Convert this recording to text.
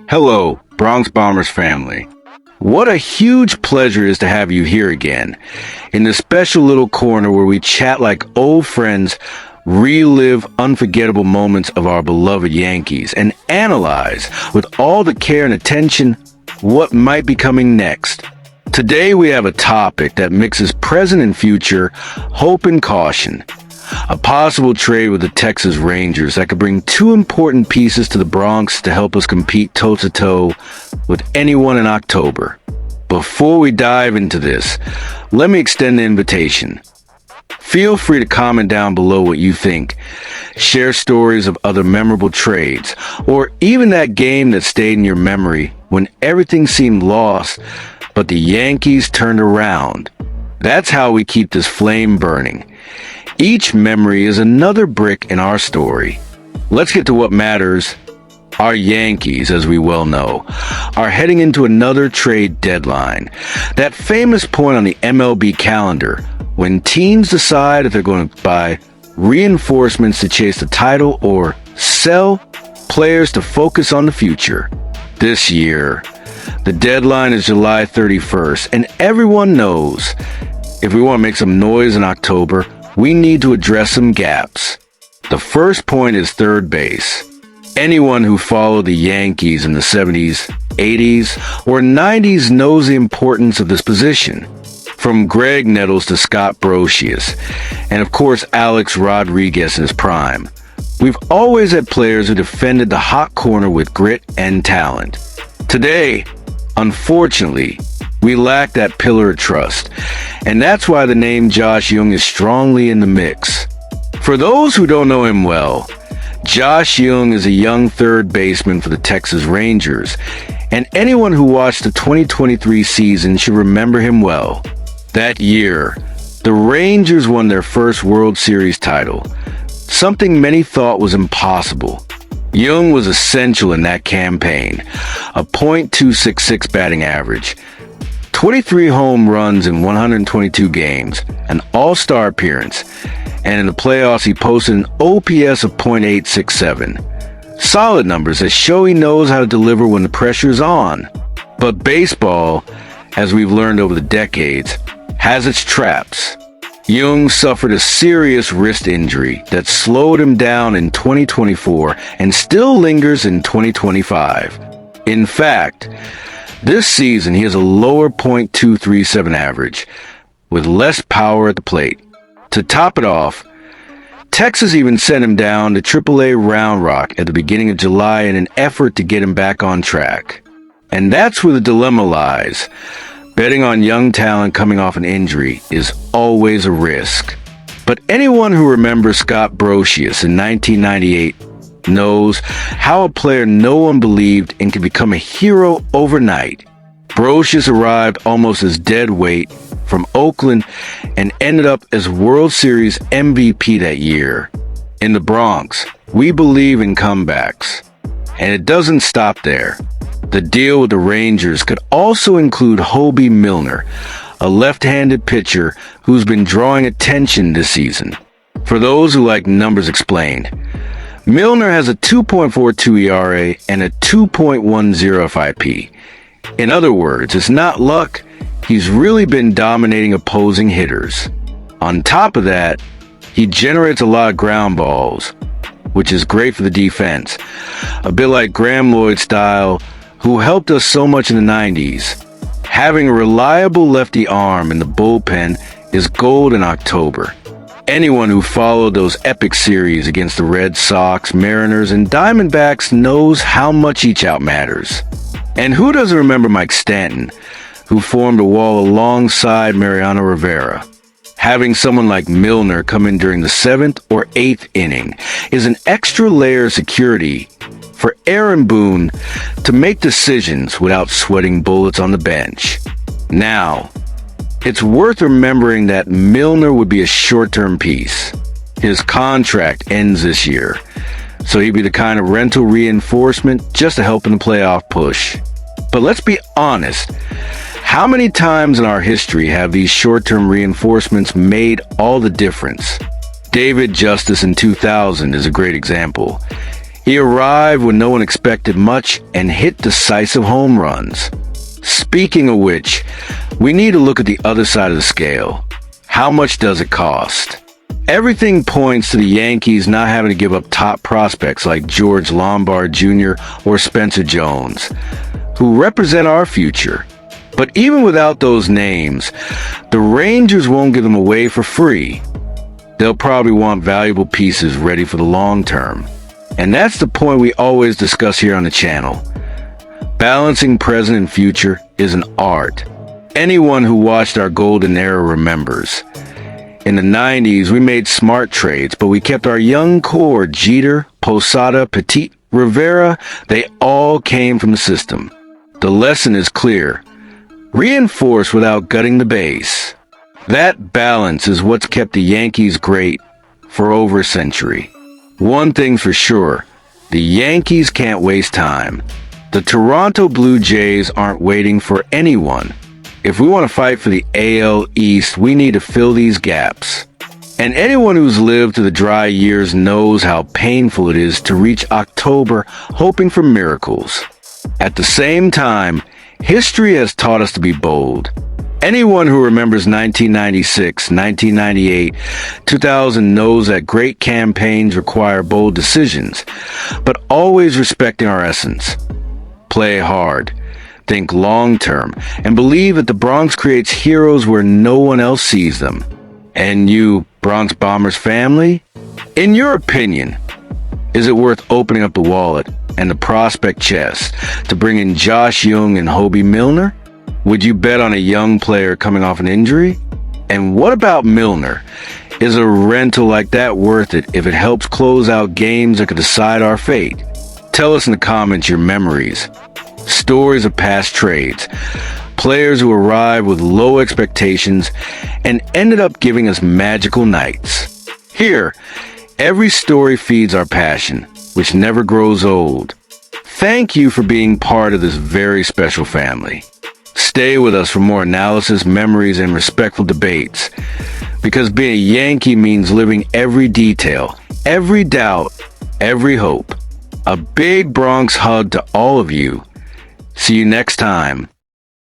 Hello, Bronx Bombers family. What a huge pleasure it is to have you here again, in this special little corner where we chat like old friends, relive unforgettable moments of our beloved Yankees, and analyze, with all the care and attention, what might be coming next. Today we have a topic that mixes present and future, hope and caution. A possible trade with the Texas Rangers that could bring two important pieces to the Bronx to help us compete toe-to-toe with anyone in October. Before we dive into this, let me extend the invitation. Feel free to comment down below what you think. Share stories of other memorable trades, or even that game that stayed in your memory when everything seemed lost, but the Yankees turned around. That's how we keep this flame burning. Each memory is another brick in our story. Let's get to what matters. Our Yankees, as we well know, are heading into another trade deadline. That famous point on the MLB calendar when teams decide if they're going to buy reinforcements to chase the title or sell players to focus on the future. This year, the deadline is July 31st, and everyone knows if we want to make some noise in October, we need to address some gaps. The first point is third base. Anyone who followed the Yankees in the 70s, 80s, or 90s knows the importance of this position. From Greg Nettles to Scott Brosius, and of course Alex Rodriguez in his prime. We've always had players who defended the hot corner with grit and talent. Today, unfortunately, we lack that pillar of trust, and that's why the name Josh Jung is strongly in the mix. For those who don't know him well, Josh Jung is a young third baseman for the Texas Rangers, and anyone who watched the 2023 season should remember him well. That year, the Rangers won their first World Series title, something many thought was impossible. Jung was essential in that campaign, a .266 batting average, 23 home runs in 122 games, an all-star appearance, and in the playoffs he posted an OPS of .867. Solid numbers that show he knows how to deliver when the pressure is on. But baseball, as we've learned over the decades, has its traps. Jung suffered a serious wrist injury that slowed him down in 2024 and still lingers in 2025. In fact, this season he has a lower .237 average, with less power at the plate. To top it off, Texas even sent him down to AAA Round Rock at the beginning of July in an effort to get him back on track. And that's where the dilemma lies. Betting on young talent coming off an injury is always a risk. But anyone who remembers Scott Brosius in 1998 knows how a player no one believed in could become a hero overnight. Brosius arrived almost as dead weight from Oakland and ended up as World Series MVP that year. In the Bronx, we believe in comebacks. And it doesn't stop there. The deal with the Rangers could also include Hoby Milner, a left-handed pitcher who's been drawing attention this season. For those who like numbers explained, Milner has a 2.42 ERA and a 2.10 FIP. In other words, it's not luck, he's really been dominating opposing hitters. On top of that, he generates a lot of ground balls, which is great for the defense. A bit like Graham Lloyd style, who helped us so much in the 90s. Having a reliable lefty arm in the bullpen is gold in October. Anyone who followed those epic series against the Red Sox, Mariners, and Diamondbacks knows how much each out matters. And who doesn't remember Mike Stanton, who formed a wall alongside Mariano Rivera? Having someone like Milner come in during the 7th or 8th inning is an extra layer of security for Aaron Boone to make decisions without sweating bullets on the bench. Now, it's worth remembering that Milner would be a short-term piece. His contract ends this year, so he'd be the kind of rental reinforcement just to help in the playoff push. But let's be honest, how many times in our history have these short-term reinforcements made all the difference? David Justice in 2000 is a great example. He arrived when no one expected much and hit decisive home runs. Speaking of which, we need to look at the other side of the scale. How much does it cost? Everything points to the Yankees not having to give up top prospects like George Lombard Jr. or Spencer Jones, who represent our future. But even without those names, the Rangers won't give them away for free. They'll probably want valuable pieces ready for the long term. And that's the point we always discuss here on the channel. Balancing present and future is an art. Anyone who watched our golden era remembers. In the 90s, we made smart trades, but we kept our young core, Jeter, Posada, Petit, Rivera. They all came from the system. The lesson is clear. Reinforce without gutting the base. That balance is what's kept the Yankees great for over a century. One thing's for sure, the Yankees can't waste time. The Toronto Blue Jays aren't waiting for anyone. If we want to fight for the AL East, we need to fill these gaps. And anyone who's lived through the dry years knows how painful it is to reach October hoping for miracles. At the same time, history has taught us to be bold. Anyone who remembers 1996, 1998, 2000 knows that great campaigns require bold decisions, but always respecting our essence. Play hard, think long-term, and believe that the Bronx creates heroes where no one else sees them. And you, Bronx Bombers family? In your opinion, is it worth opening up the wallet and the prospect chest to bring in Josh Jung and Hoby Milner? Would you bet on a young player coming off an injury? And what about Milner? Is a rental like that worth it if it helps close out games that could decide our fate? Tell us in the comments your memories, stories of past trades, players who arrived with low expectations and ended up giving us magical nights. Here, every story feeds our passion, which never grows old. Thank you for being part of this very special family. Stay with us for more analysis, memories, and respectful debates. Because being a Yankee means living every detail, every doubt, every hope. A big Bronx hug to all of you. See you next time.